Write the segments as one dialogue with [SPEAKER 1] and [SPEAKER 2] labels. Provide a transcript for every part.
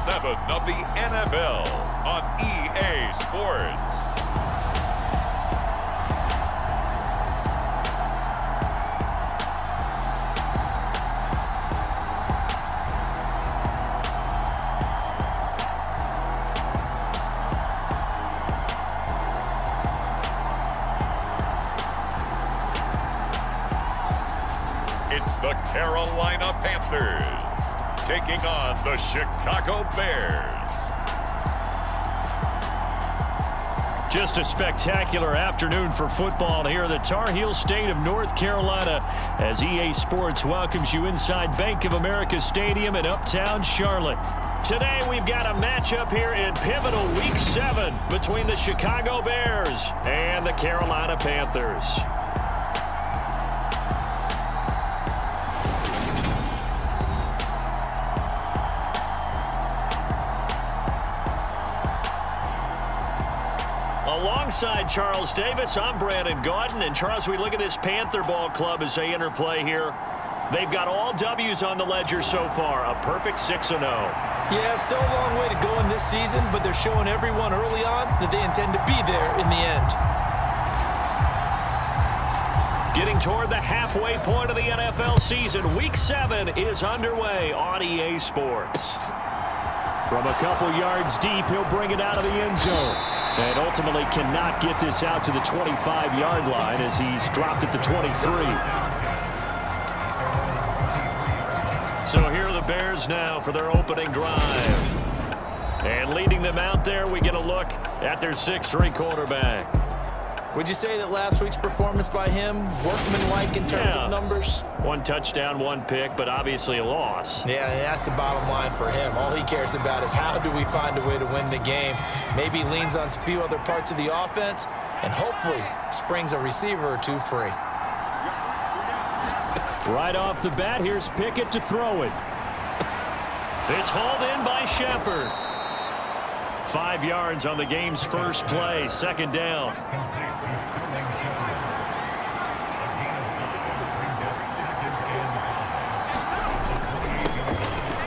[SPEAKER 1] 7 of the NFL on EA Sports. It's the Carolina Panthers taking on the Chicago Bears.
[SPEAKER 2] Just a spectacular afternoon for football here in the Tar Heel state of North Carolina as EA Sports welcomes you inside Bank of America Stadium in uptown Charlotte. Today we've got a matchup here in pivotal Week 7 between the Chicago Bears and the Carolina Panthers. Alongside Charles Davis, I'm Brandon Gordon. And Charles, we look at this Panther ball club as they interplay here. They've got all W's on the ledger so far, a perfect 6-0.
[SPEAKER 3] Yeah, still a long way to go in this season, but they're showing everyone early on that they intend to be there in the end.
[SPEAKER 2] Getting toward the halfway point of the NFL season, Week 7 is underway on EA Sports. From a couple yards deep, he'll bring it out of the end zone. And ultimately cannot get this out to the 25-yard line as he's dropped at the 23. So here are the Bears now for their opening drive. And leading them out there, we get a look at their 6'3 quarterback.
[SPEAKER 3] Would you say that last week's performance by him, workmanlike in terms of numbers? 1 touchdown, 1 pick, but obviously a loss. Yeah, that's the bottom line for him. All he cares about is how do we find a way to win the game. Maybe leans on a few other parts of the offense and hopefully springs a receiver or two free.
[SPEAKER 2] Right off the bat, here's Pickett to throw it. It's hauled in by Shepard. 5 yards on the game's first play, 2nd down.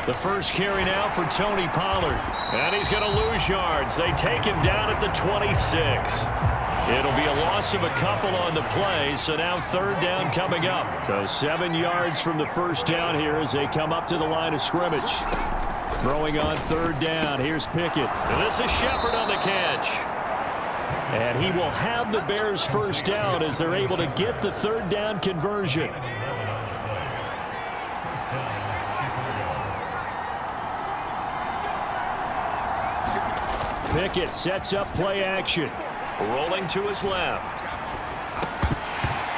[SPEAKER 2] The first carry now for Tony Pollard. And he's going to lose yards. They take him down at the 26. It'll be a loss of a couple on the play, so now 3rd down coming up. So 7 yards from the first down here as they come up to the line of scrimmage. Throwing on 3rd down. Here's Pickett. And this is Shepard on the catch. And he will have the Bears' first down as they're able to get the 3rd down conversion. Pickett sets up play action. Rolling to his left.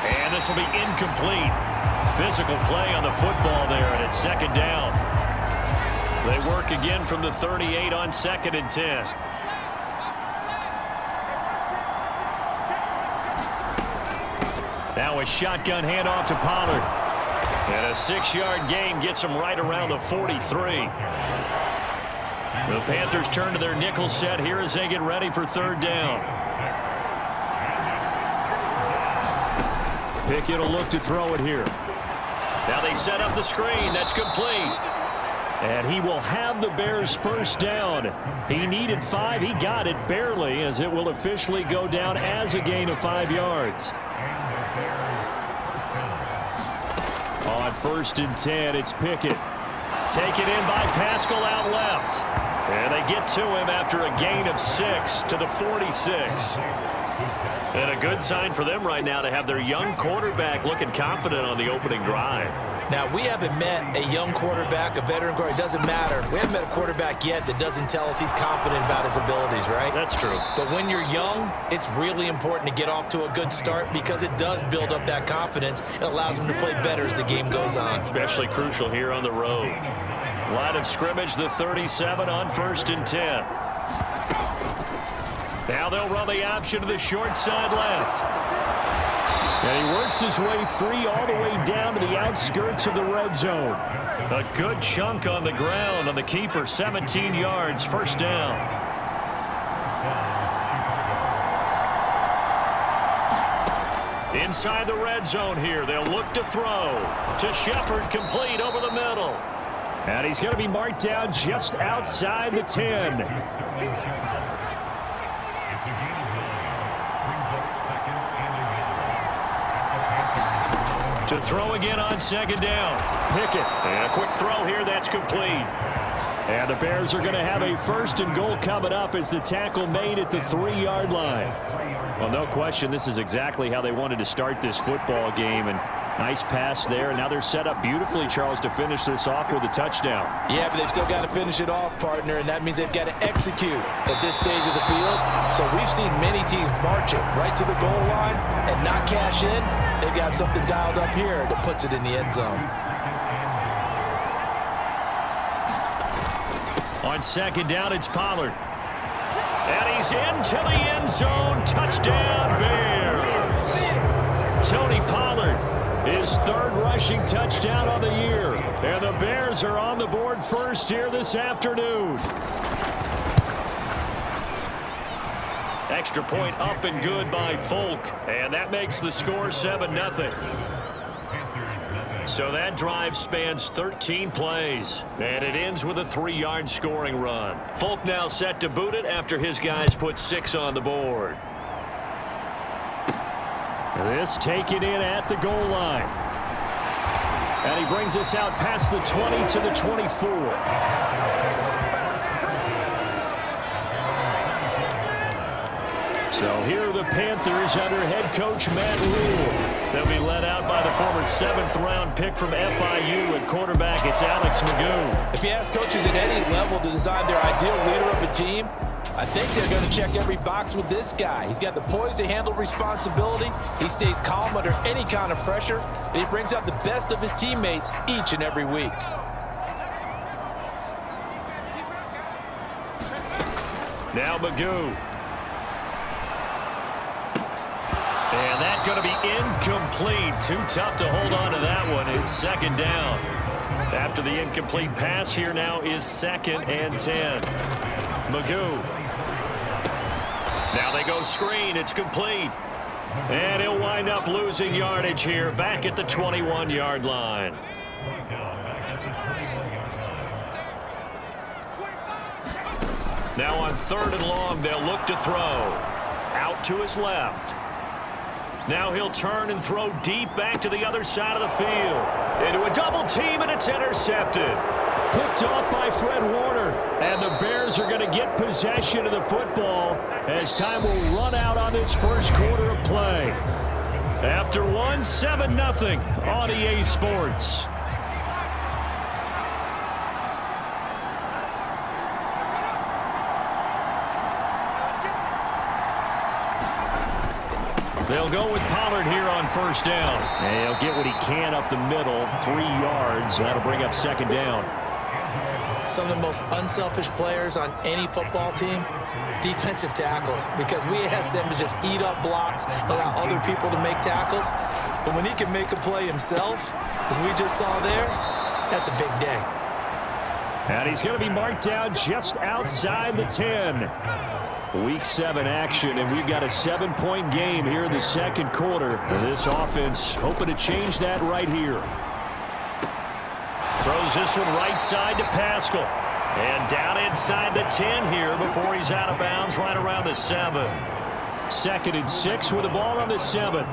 [SPEAKER 2] And this will be incomplete. Physical play on the football there, and it's 2nd down. They work again from the 38 on 2nd and 10. Now a shotgun handoff to Pollard. And a 6-yard gain gets him right around the 43. The Panthers turn to their nickel set here as they get ready for 3rd down. Pickett will look to throw it here. Now they set up the screen. That's complete. And he will have the Bears' first down. He needed 5. He got it barely as it will officially go down as a gain of 5 yards. On 1st and 10, it's Pickett. Taken in by Pascal out left. And they get to him after a gain of 6 to the 46. And a good sign for them right now to have their young quarterback looking confident on the opening drive.
[SPEAKER 3] Now, we haven't met a young quarterback, a veteran quarterback. It doesn't matter. We haven't met a quarterback yet that doesn't tell us he's confident about his abilities, right?
[SPEAKER 2] That's true.
[SPEAKER 3] But when you're young, it's really important to get off to a good start because it does build up that confidence. It allows him to play better as the game goes on.
[SPEAKER 2] Especially crucial here on the road. Line of scrimmage, the 37 on 1st and 10. Now they'll run the option to the short side left. And he works his way free all the way down to the outskirts of the red zone. A good chunk on the ground on the keeper, 17 yards, 1st down. Inside the red zone here, they'll look to throw. To Shepard, complete over the middle. And he's going to be marked down just outside the 10. To throw again on second down. Pickett. And a quick throw here. That's complete. And the Bears are going to have a 1st and goal coming up as the tackle made at the 3-yard line. Well, no question, this is exactly how they wanted to start this football game. And nice pass there. And now they're set up beautifully, Charles, to finish this off with a touchdown.
[SPEAKER 3] Yeah, but they've still got to finish it off, partner, and that means they've got to execute at this stage of the field. So we've seen many teams march it right to the goal line and not cash in. They've got something dialed up here that puts it in the end zone.
[SPEAKER 2] On second down, it's Pollard. And he's into the end zone. Touchdown, Bears. Tony Pollard, his 3rd rushing touchdown on the year. And the Bears are on the board first here this afternoon. Extra point up and good by Folk. And that makes the score 7-0. So that drive spans 13 plays, and it ends with a 3-yard scoring run. Folk now set to boot it after his guys put 6 on the board. This taken in at the goal line. And he brings us out past the 20 to the 24. So here are the Panthers under head coach Matt Rule. They'll be led out by the former 7th-round pick from FIU at quarterback. It's Alex Magoo.
[SPEAKER 3] If you ask coaches at any level to design their ideal leader of a team, I think they're going to check every box with this guy. He's got the poise to handle responsibility. He stays calm under any kind of pressure, and he brings out the best of his teammates each and every week.
[SPEAKER 2] Now Magoo. And that's going to be incomplete. Too tough to hold on to that one. It's second down. After the incomplete pass, here now is 2nd and 10. Magoo. Now they go screen. It's complete. And he'll wind up losing yardage here back at the 21-yard line. Now on 3rd and long, they'll look to throw. Out to his left. Now he'll turn and throw deep back to the other side of the field. Into a double team, and it's intercepted. Picked off by Fred Warner. And the Bears are going to get possession of the football as time will run out on this first quarter of play. After 7-0 on EA Sports. They'll go with Pollard here on 1st down. And he'll get what he can up the middle, 3 yards. That'll bring up 2nd down.
[SPEAKER 3] Some of the most unselfish players on any football team, defensive tackles, because we ask them to just eat up blocks, allow other people to make tackles. But when he can make a play himself, as we just saw there, that's a big day.
[SPEAKER 2] And he's going to be marked down just outside the 10. Week 7 action, and we've got a 7-point game here in the second quarter. This offense hoping to change that right here. Throws this one right side to Pascal. And down inside the 10 here before he's out of bounds right around the 7. 2nd and 6 with the ball on the 7.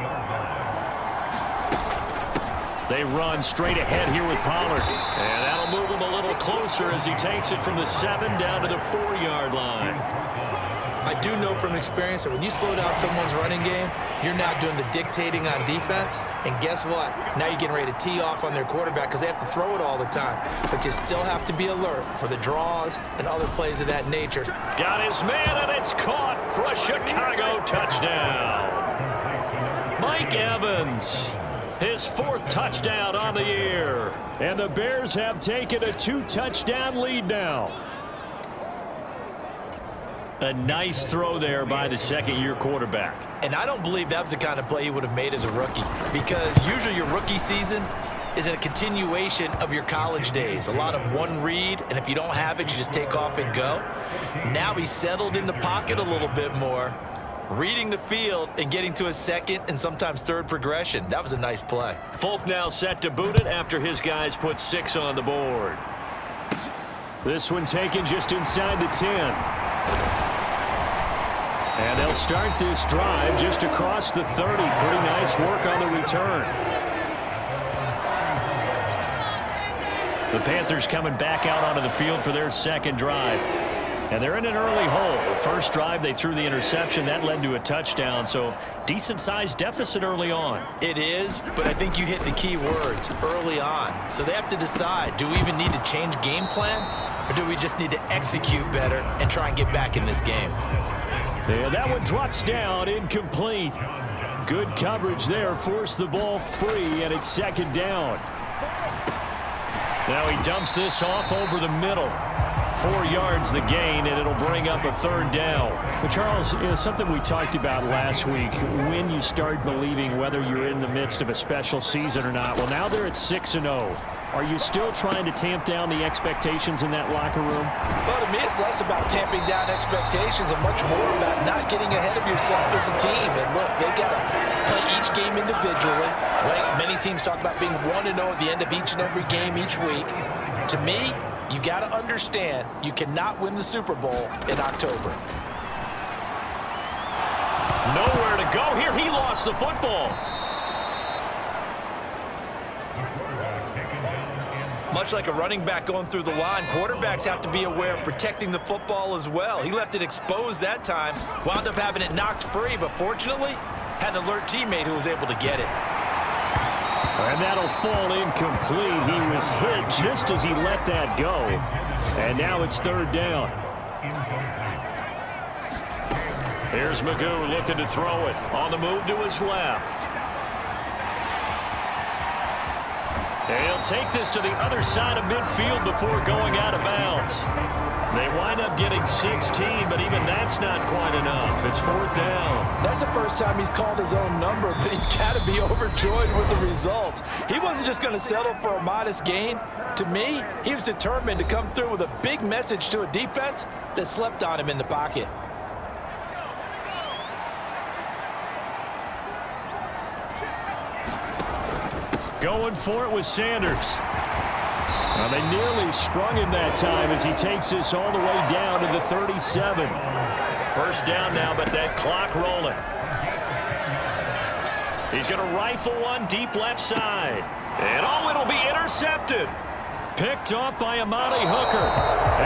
[SPEAKER 2] They run straight ahead here with Pollard. And that'll move him a little closer as he takes it from the 7 down to the 4-yard line.
[SPEAKER 3] I do know from experience that when you slow down someone's running game, you're now doing the dictating on defense. And guess what? Now you're getting ready to tee off on their quarterback because they have to throw it all the time. But you still have to be alert for the draws and other plays of that nature.
[SPEAKER 2] Got his man, and it's caught for a Chicago touchdown. Mike Evans, his 4th touchdown on the year. And the Bears have taken a 2-touchdown lead now. A nice throw there by the 2nd-year quarterback.
[SPEAKER 3] And I don't believe that was the kind of play he would have made as a rookie, because usually your rookie season is a continuation of your college days. A lot of one read, and if you don't have it, you just take off and go. Now he's settled in the pocket a little bit more, reading the field and getting to his 2nd and sometimes 3rd progression. That was a nice play.
[SPEAKER 2] Folk now set to boot it after his guys put 6 on the board. This one taken just inside the 10. And they'll start this drive just across the 30. Pretty nice work on the return. The Panthers coming back out onto the field for their second drive. And they're in an early hole. The first drive, they threw the interception. That led to a touchdown. So decent-sized deficit early on.
[SPEAKER 3] It is, but I think you hit the key words, early on. So they have to decide, do we even need to change game plan? Or do we just need to execute better and try and get back in this game?
[SPEAKER 2] Yeah, that one drops down, incomplete. Good coverage there, forced the ball free, and it's second down. Now he dumps this off over the middle. 4 yards the gain, and it'll bring up a third down.
[SPEAKER 4] But Charles, something we talked about last week, when you start believing whether you're in the midst of a special season or not. Well, now they're at 6-0. Are you still trying to tamp down the expectations in that locker room?
[SPEAKER 3] Well, to me, it's less about tamping down expectations and much more about not getting ahead of yourself as a team. And look, they've got to play each game individually. Right? Many teams talk about being 1-0 at the end of each and every game each week. To me, you've got to understand you cannot win the Super Bowl in October.
[SPEAKER 2] Nowhere to go here. He lost the football.
[SPEAKER 3] Much like a running back going through the line, quarterbacks have to be aware of protecting the football as well. He left it exposed that time, wound up having it knocked free, but fortunately, had an alert teammate who was able to get it.
[SPEAKER 2] And that'll fall incomplete. He was hit just as he let that go. And now it's third down. Here's Magoo looking to throw it. On the move to his left. He'll take this to the other side of midfield before going out of bounds. They wind up getting 16, but even that's not quite enough. It's fourth down.
[SPEAKER 3] That's the first time he's called his own number, but he's got to be overjoyed with the results. He wasn't just going to settle for a modest gain. To me, he was determined to come through with a big message to a defense that slept on him in the pocket.
[SPEAKER 2] Going for it with Sanders. Well, they nearly sprung him that time as he takes this all the way down to the 37. First down now, but that clock rolling. He's going to rifle one deep left side. And it'll be intercepted. Picked off by Amani Hooker.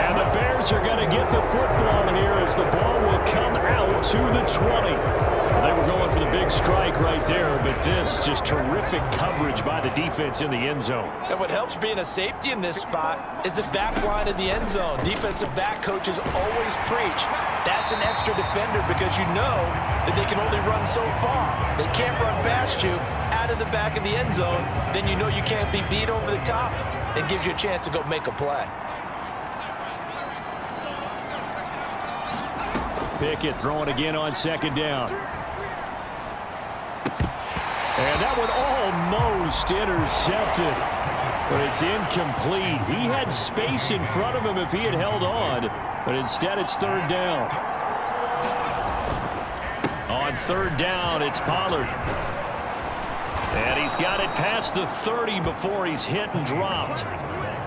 [SPEAKER 2] And the Bears are going to get the football here as the ball will come out to the 20. They were going for the big strike right there, but this just terrific coverage by the defense in the end zone.
[SPEAKER 3] And what helps being a safety in this spot is the back line of the end zone. Defensive back coaches always preach. That's an extra defender because you know that they can only run so far. They can't run past you out of the back of the end zone. Then you know you can't be beat over the top. It gives you a chance to go make a play.
[SPEAKER 2] Pickett throwing again on second down. And that one almost intercepted, but it's incomplete. He had space in front of him if he had held on, but instead it's third down. On third down, it's Pollard. And he's got it past the 30 before he's hit and dropped.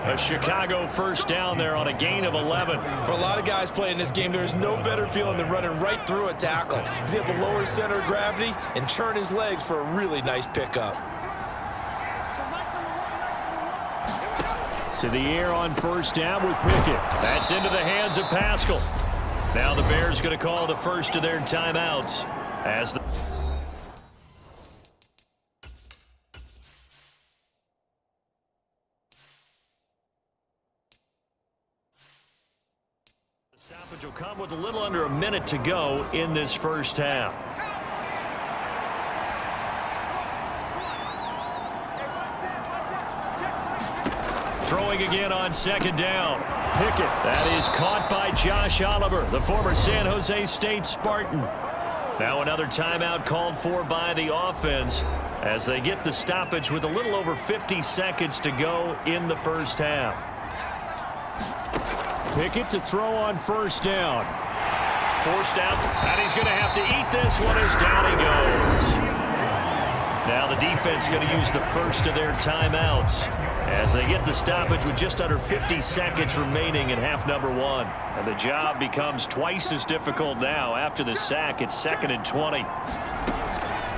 [SPEAKER 2] A Chicago first down there on a gain of 11.
[SPEAKER 3] For a lot of guys playing this game, there's no better feeling than running right through a tackle. He's able to lower his center of gravity and churn his legs for a really nice pickup.
[SPEAKER 2] To the air on first down with Pickett. That's into the hands of Pascal. Now the Bears going to call the first of their timeouts as the stoppage will come with a little under a minute to go in this first half. Throwing again on second down. Pickett. That is caught by Josh Oliver, the former San Jose State Spartan. Now another timeout called for by the offense as they get the stoppage with a little over 50 seconds to go in the first half. Pickett to throw on first down. Forced out, and he's going to have to eat this one as down he goes. Now the the defense going to use the first of their timeouts as they get the stoppage with just under 50 seconds remaining in half number one. And the job becomes twice as difficult now. After the sack, it's 2nd and 20.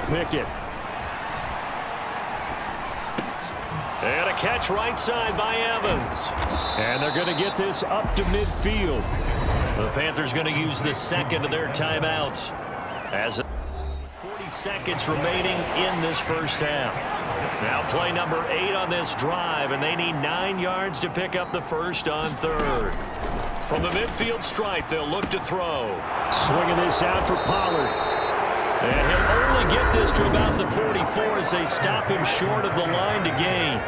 [SPEAKER 4] Pickett.
[SPEAKER 2] And a catch right side by Evans.
[SPEAKER 4] And they're going to get this up to midfield.
[SPEAKER 2] The Panthers going to use the second of their timeouts as 40 seconds remaining in this first half. Now play number 8 on this drive, and they need 9 yards to pick up the first on third. From the midfield stripe, they'll look to throw.
[SPEAKER 4] Swinging this out for Pollard.
[SPEAKER 2] And he'll only get this to about the 44 as they stop him short of the line to gain.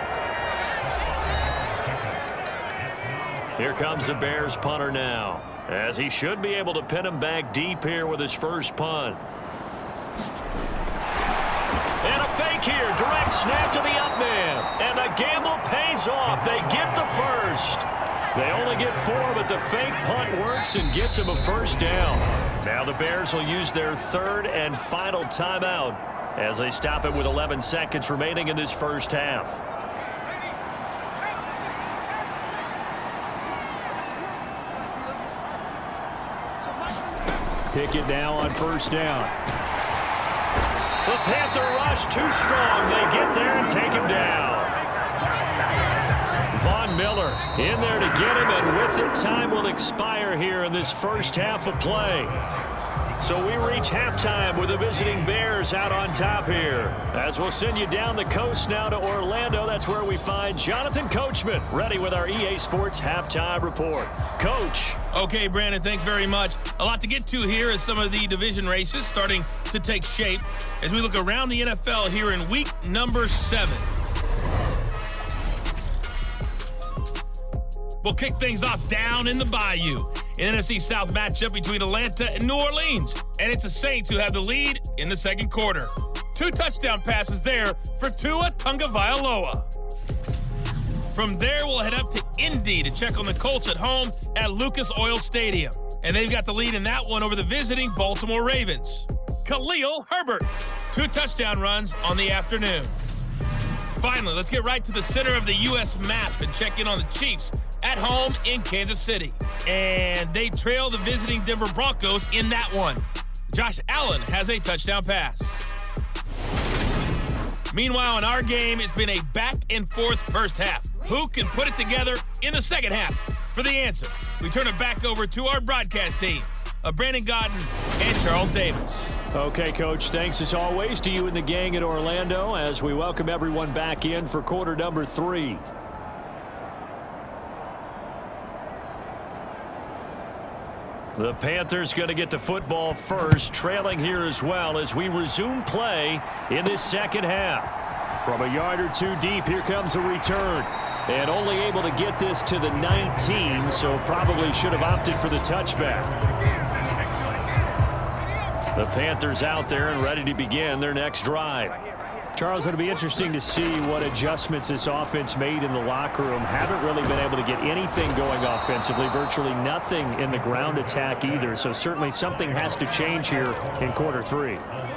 [SPEAKER 2] Here comes the Bears punter now, as he should be able to pin him back deep here with his first punt. And a fake here, direct snap to the up man, and the gamble pays off. They get the first. They only get 4, but the fake punt works and gets him a first down. Now the Bears will use their third and final timeout as they stop it with 11 seconds remaining in this first half.
[SPEAKER 4] Pickett now on first down.
[SPEAKER 2] The Panther rush too strong. They get there and take him down. Von Miller in there to get him, and with it, time will expire here in this first half of play. So we reach halftime with the visiting Bears out on top here. As we'll send you down the coast now to Orlando, that's where we find Jonathan Coachman ready with our EA Sports Halftime Report. Coach.
[SPEAKER 5] Okay, Brandon, thanks very much. A lot to get to here as some of the division races starting to take shape as we look around the NFL here in week number 7. We'll kick things off down in the Bayou. An NFC South matchup between Atlanta and New Orleans. And it's the Saints who have the lead in the second quarter. 2 touchdown passes there for Tua Tagovailoa. From there, we'll head up to Indy to check on the Colts at home at Lucas Oil Stadium. And they've got the lead in that one over the visiting Baltimore Ravens. Khalil Herbert, 2 touchdown runs on the afternoon. Finally, let's get right to the center of the U.S. map and check in on the Chiefs at home in Kansas City. And they trail the visiting Denver Broncos in that one. Josh Allen has a touchdown pass. Meanwhile, in our game, it's been a back-and-forth first half. Who can put it together in the second half? For the answer, we turn it back over to our broadcast team of Brandon Godden and Charles Davis.
[SPEAKER 4] Okay, Coach, thanks as always to you and the gang at Orlando as we welcome everyone back in for quarter number 3.
[SPEAKER 2] The Panthers going to get the football first, trailing here as well as we resume play in this second half.
[SPEAKER 4] From a yard or 2 deep, here comes a return. And only able to get this to the 19, so probably should have opted for the touchback.
[SPEAKER 2] The Panthers out there and ready to begin their next drive.
[SPEAKER 4] Charles, it'll be interesting to see what adjustments this offense made in the locker room. Haven't really been able to get anything going offensively, virtually nothing in the ground attack either. So certainly something has to change here in quarter 3.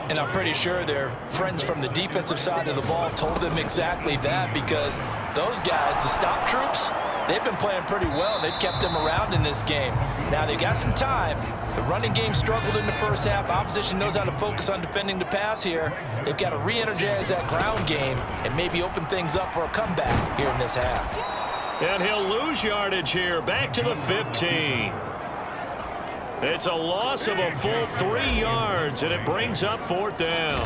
[SPEAKER 3] And I'm pretty sure their friends from the defensive side of the ball told them exactly that, because those guys, the stop troops, they've been playing pretty well. They've kept them around in this game. Now they've got some time. The running game struggled in the first half. Opposition knows how to focus on defending the pass here. They've got to re-energize that ground game and maybe open things up for a comeback here in this half.
[SPEAKER 2] And he'll lose yardage here, back to the 15. It's a loss of a full 3 yards, and it brings up 4th down.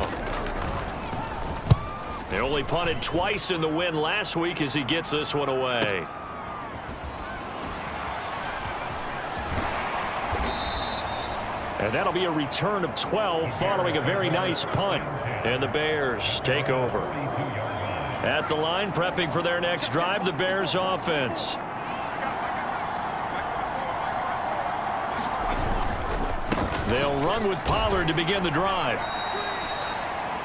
[SPEAKER 2] They only punted twice in the win last week as he gets this one away. And that'll be a return of 12 following a very nice punt. And the Bears take over. At the line, prepping for their next drive, the Bears offense. They'll run with Pollard to begin the drive.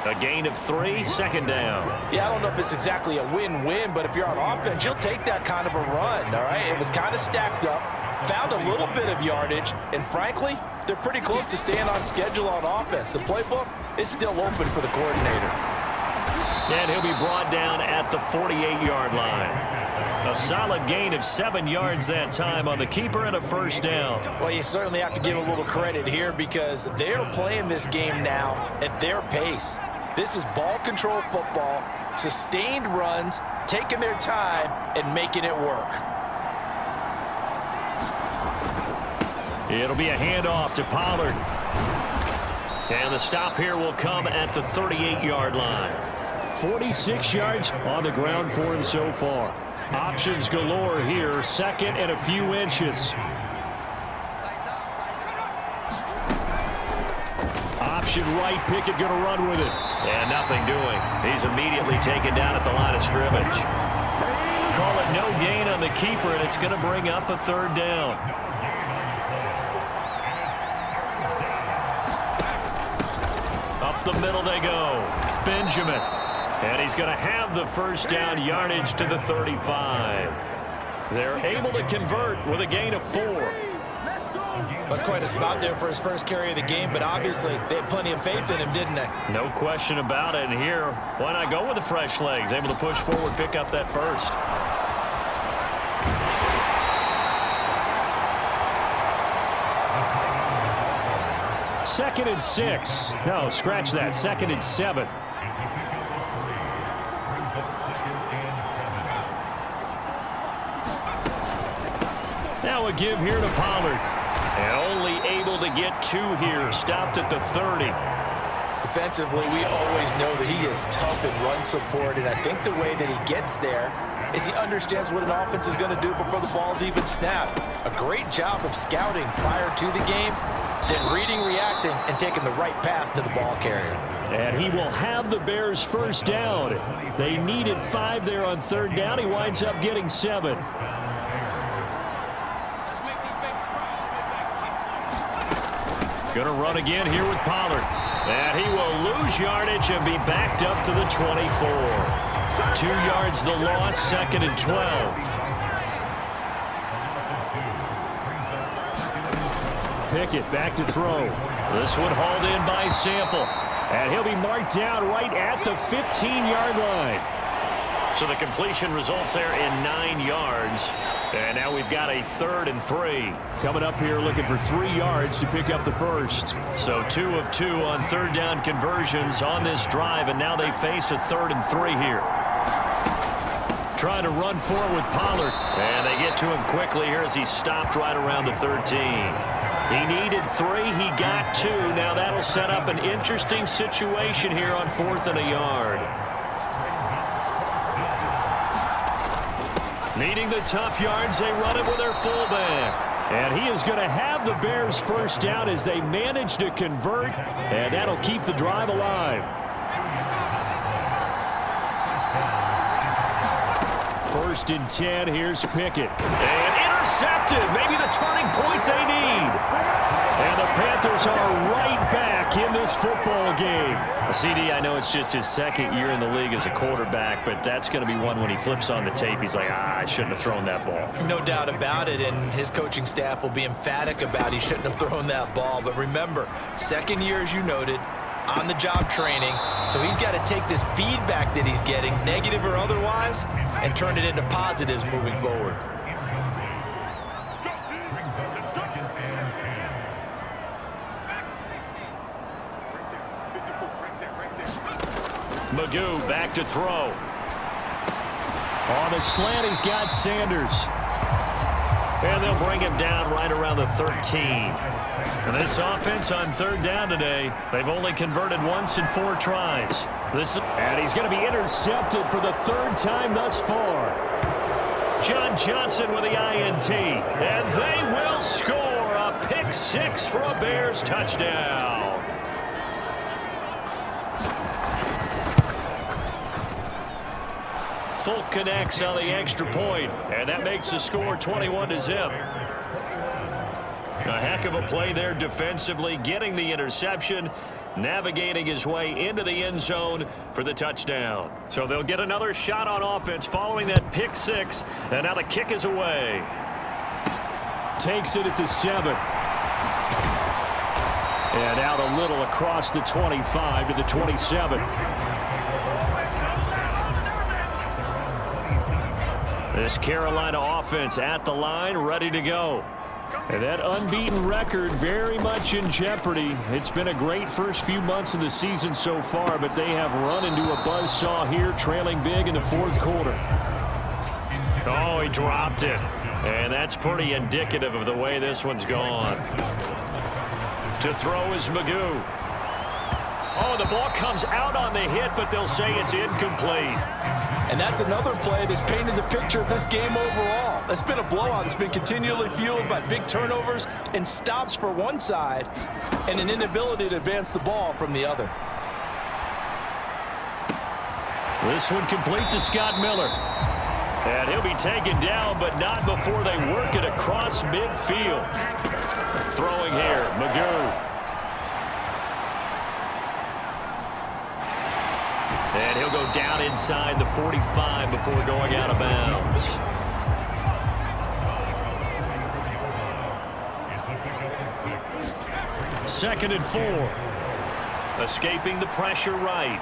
[SPEAKER 2] A gain of 3, 2nd down.
[SPEAKER 3] Yeah, I don't know if it's exactly a win-win, but if you're on offense, you'll take that kind of a run, all right? It was kind of stacked up, found a little bit of yardage, and frankly, they're pretty close to staying on schedule on offense. The playbook is still open for the coordinator.
[SPEAKER 2] And he'll be brought down at the 48-yard line. A solid gain of 7 yards that time on the keeper and a first down.
[SPEAKER 3] Well, you certainly have to give a little credit here because they're playing this game now at their pace. This is ball control football, sustained runs, taking their time and making it work.
[SPEAKER 2] It'll be a handoff to Pollard. And the stop here will come at the 38-yard line.
[SPEAKER 4] 46 yards on the ground for him so far. Options galore here, second and a few inches. Option right, Pickett going to run with it.
[SPEAKER 2] And nothing doing. He's immediately taken down at the line of scrimmage. Call it no gain on the keeper, and it's going to bring up a third down. Up the middle they go. Benjamin. And he's going to have the first down yardage to the 35. They're able to convert with a gain of 4.
[SPEAKER 3] That's quite a spot there for his first carry of the game, but obviously they had plenty of faith in him, didn't they?
[SPEAKER 2] No question about it. And here, why not go with the fresh legs? Able to push forward, pick up that first.
[SPEAKER 4] Second and 6. No, scratch that. Second and 7.
[SPEAKER 2] Now a give here to Pollard. And only able to get 2 here. Stopped at the 30.
[SPEAKER 3] Defensively, we always know that he is tough in run support, and I think the way that he gets there is he understands what an offense is going to do before the ball's even snapped. A great job of scouting prior to the game, then reading, reacting, and taking the right path to the ball carrier.
[SPEAKER 4] And he will have the Bears first down. They needed 5 there on third down. He winds up getting 7.
[SPEAKER 2] Going to run again here with Pollard. And he will lose yardage and be backed up to the 24. 2 yards the loss, second and 12.
[SPEAKER 4] Pickett back to throw.
[SPEAKER 2] This one hauled in by Sample.
[SPEAKER 4] And he'll be marked down right at the 15-yard line.
[SPEAKER 2] So the completion results there in 9 yards. And now we've got a 3rd and 3.
[SPEAKER 4] Coming up here looking for 3 yards to pick up the first.
[SPEAKER 2] So 2 of 2 on third down conversions on this drive. And now they face a 3rd and 3 here. Trying to run forward with Pollard. And they get to him quickly here as he stopped right around the 13. He needed 3. He got 2. Now that'll set up an interesting situation here on 4th and a yard. Needing the tough yards, they run it with their fullback.
[SPEAKER 4] And he is going to have the Bears first down as they manage to convert, and that'll keep the drive alive. First and 10, here's Pickett.
[SPEAKER 2] And intercepted, maybe the turning point they need.
[SPEAKER 4] And the Panthers are right back in this football game.
[SPEAKER 2] CD, I know it's just his 2nd year in the league as a quarterback, but that's going to be one when he flips on the tape, he's like, I shouldn't have thrown that ball.
[SPEAKER 3] No doubt about it, and his coaching staff will be emphatic about he shouldn't have thrown that ball. But remember, 2nd year, as you noted, on-the-job training, so he's got to take this feedback that he's getting, negative or otherwise, and turn it into positives moving forward.
[SPEAKER 2] Magoo back to throw.
[SPEAKER 4] On the slant, he's got Sanders.
[SPEAKER 2] And they'll bring him down right around the 13. And this offense on third down today, they've only converted once in 4 tries.
[SPEAKER 4] And he's going to be intercepted for the 3rd time thus far.
[SPEAKER 2] John Johnson with the INT. And they will score a pick 6 for a Bears touchdown. Folk connects on the extra point, and that makes the score 21-0. A heck of a play there defensively, getting the interception, navigating his way into the end zone for the touchdown. So they'll get another shot on offense following that pick 6, and now the kick is away.
[SPEAKER 4] Takes it at the 7. And out a little across the 25 to the 27.
[SPEAKER 2] This Carolina offense at the line, ready to go.
[SPEAKER 4] And that unbeaten record very much in jeopardy. It's been a great first few months of the season so far, but they have run into a buzzsaw here, trailing big in the fourth quarter.
[SPEAKER 2] Oh, he dropped it. And that's pretty indicative of the way this one's gone. To throw is Magoo. Oh, the ball comes out on the hit, but they'll say it's incomplete.
[SPEAKER 3] And that's another play that's painted the picture of this game overall. It's been a blowout. It's been continually fueled by big turnovers and stops for one side and an inability to advance the ball from the other.
[SPEAKER 2] This one complete to Scott Miller. And he'll be taken down, but not before they work it across midfield. Throwing here, Magoo. And he'll go down inside the 45 before going out of bounds. Second and 4. Escaping the pressure right.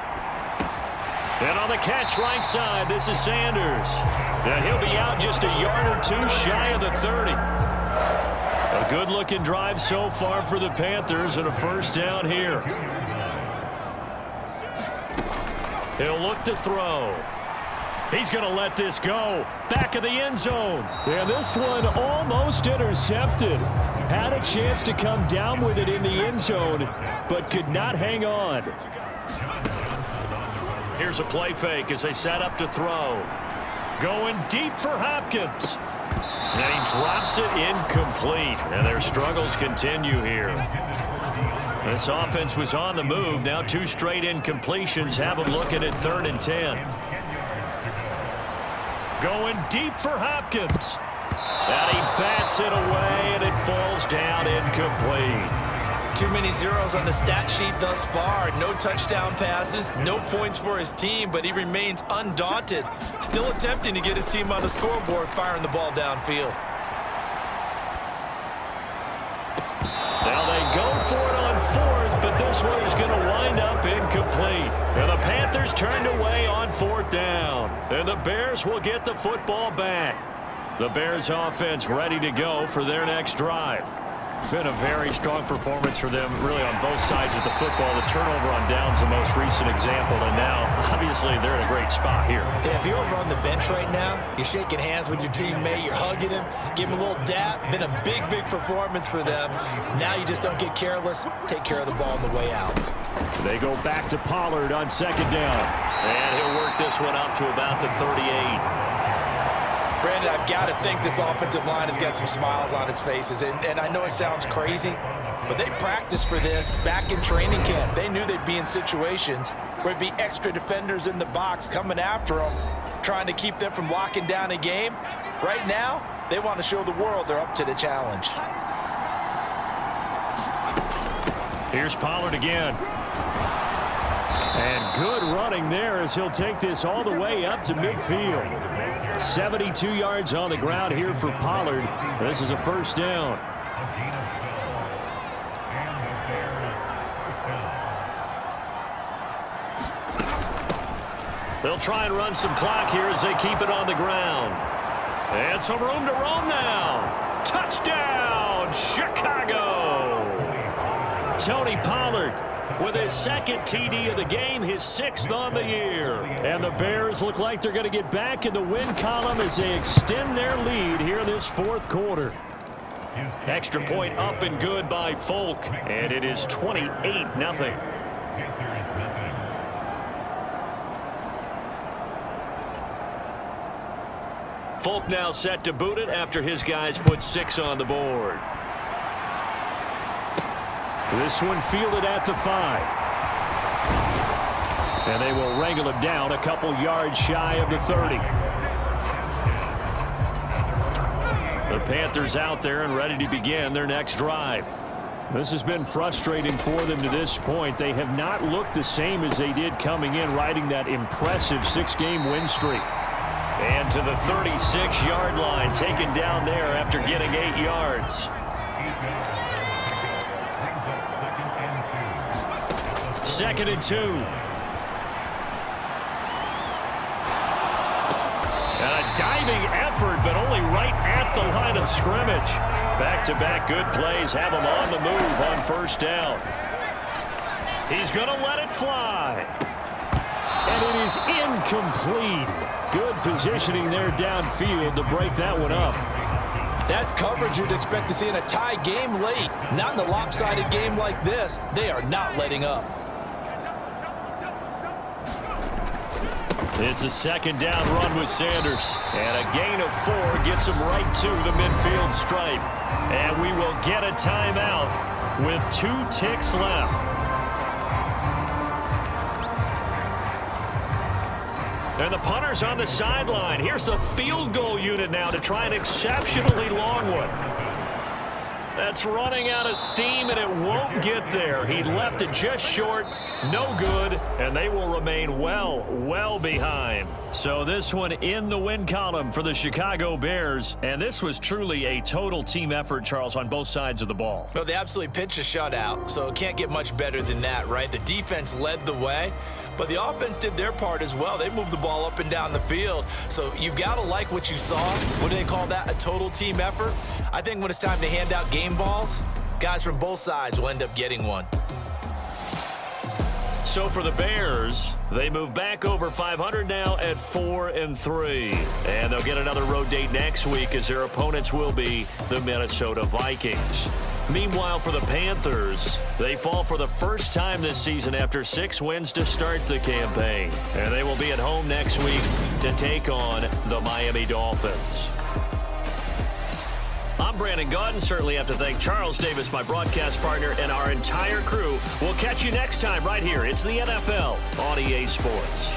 [SPEAKER 2] And on the catch right side, this is Sanders. And he'll be out just a yard or two shy of the 30. A good-looking drive so far for the Panthers and a first down here. He'll look to throw. He's going to let this go. Back of the end zone.
[SPEAKER 4] Yeah, this one almost intercepted. Had a chance to come down with it in the end zone, but could not hang on.
[SPEAKER 2] Here's a play fake as they set up to throw. Going deep for Hopkins. And he drops it incomplete. And their struggles continue here. This offense was on the move. Now 2 straight incompletions have them looking at 3rd and 10. Going deep for Hopkins. And he bats it away, and it falls down incomplete.
[SPEAKER 3] Too many zeros on the stat sheet thus far. No touchdown passes, no points for his team, but he remains undaunted. Still attempting to get his team on the scoreboard, firing the ball downfield.
[SPEAKER 2] Now they go for it on 4th, but this one is going to wind up incomplete. And the Panthers turned away on 4th down. And the Bears will get the football back. The Bears offense ready to go for their next drive. Been a very strong performance for them, really, on both sides of the football. The turnover on downs the most recent example, and now, obviously, they're in a great spot here.
[SPEAKER 3] Yeah, if you're over on the bench right now, you're shaking hands with your teammate, you're hugging him, give him a little dap. Been a big, big performance for them. Now you just don't get careless. Take care of the ball on the way out.
[SPEAKER 4] They go back to Pollard on 2nd down.
[SPEAKER 2] And he'll work this one up to about the 38.
[SPEAKER 3] Brandon, I've got to think this offensive line has got some smiles on its faces. And I know it sounds crazy, but they practiced for this back in training camp. They knew they'd be in situations where it'd be extra defenders in the box coming after them, trying to keep them from locking down a game. Right now, they want to show the world they're up to the challenge.
[SPEAKER 2] Here's Pollard again.
[SPEAKER 4] And good running there as he'll take this all the way up to midfield. 72 yards on the ground here for Pollard. This is a first down.
[SPEAKER 2] They'll try and run some clock here as they keep it on the ground. And some room to roam now. Touchdown, Chicago! Tony Pollard with his 2nd TD of the game, his 6th on the year.
[SPEAKER 4] And the Bears look like they're going to get back in the win column as they extend their lead here this 4th quarter.
[SPEAKER 2] Extra point up and good by Folk, and it is 28-0. Folk now set to boot it after his guys put 6 on the board.
[SPEAKER 4] This one fielded at the 5. And they will wrangle him down a couple yards shy of the 30. The Panthers out there and ready to begin their next drive. This has been frustrating for them to this point. They have not looked the same as they did coming in, riding that impressive 6-game win streak.
[SPEAKER 2] And to the 36-yard line, taken down there after getting 8 yards. Second and 2. And a diving effort, but only right at the line of scrimmage. Back-to-back good plays have him on the move on first down. He's going to let it fly.
[SPEAKER 4] And it is incomplete. Good positioning there downfield to break that one up.
[SPEAKER 3] That's coverage you'd expect to see in a tie game late. Not in a lopsided game like this. They are not letting up.
[SPEAKER 2] It's a second down run with Sanders. And a gain of 4 gets him right to the midfield stripe. And we will get a timeout with 2 ticks left. And the punter's on the sideline. Here's the field goal unit now to try an exceptionally long one. That's running out of steam, and it won't get there. He left it just short, no good, and they will remain well behind. So this one in the win column for the Chicago Bears, and this was truly a total team effort, Charles, on both sides of the ball.
[SPEAKER 3] Well, they absolutely pitched a shutout, so it can't get much better than that, right? The defense led the way. But the offense did their part as well. They moved the ball up and down the field. So you've got to like what you saw. What do they call that? A total team effort? I think when it's time to hand out game balls, guys from both sides will end up getting one.
[SPEAKER 2] So for the Bears, they move back over 500 now at 4-3. And they'll get another road date next week as their opponents will be the Minnesota Vikings. Meanwhile, for the Panthers, they fall for the first time this season after 6 wins to start the campaign. And they will be at home next week to take on the Miami Dolphins. I'm Brandon Gaudin. Certainly have to thank Charles Davis, my broadcast partner, and our entire crew. We'll catch you next time right here. It's the NFL on EA Sports.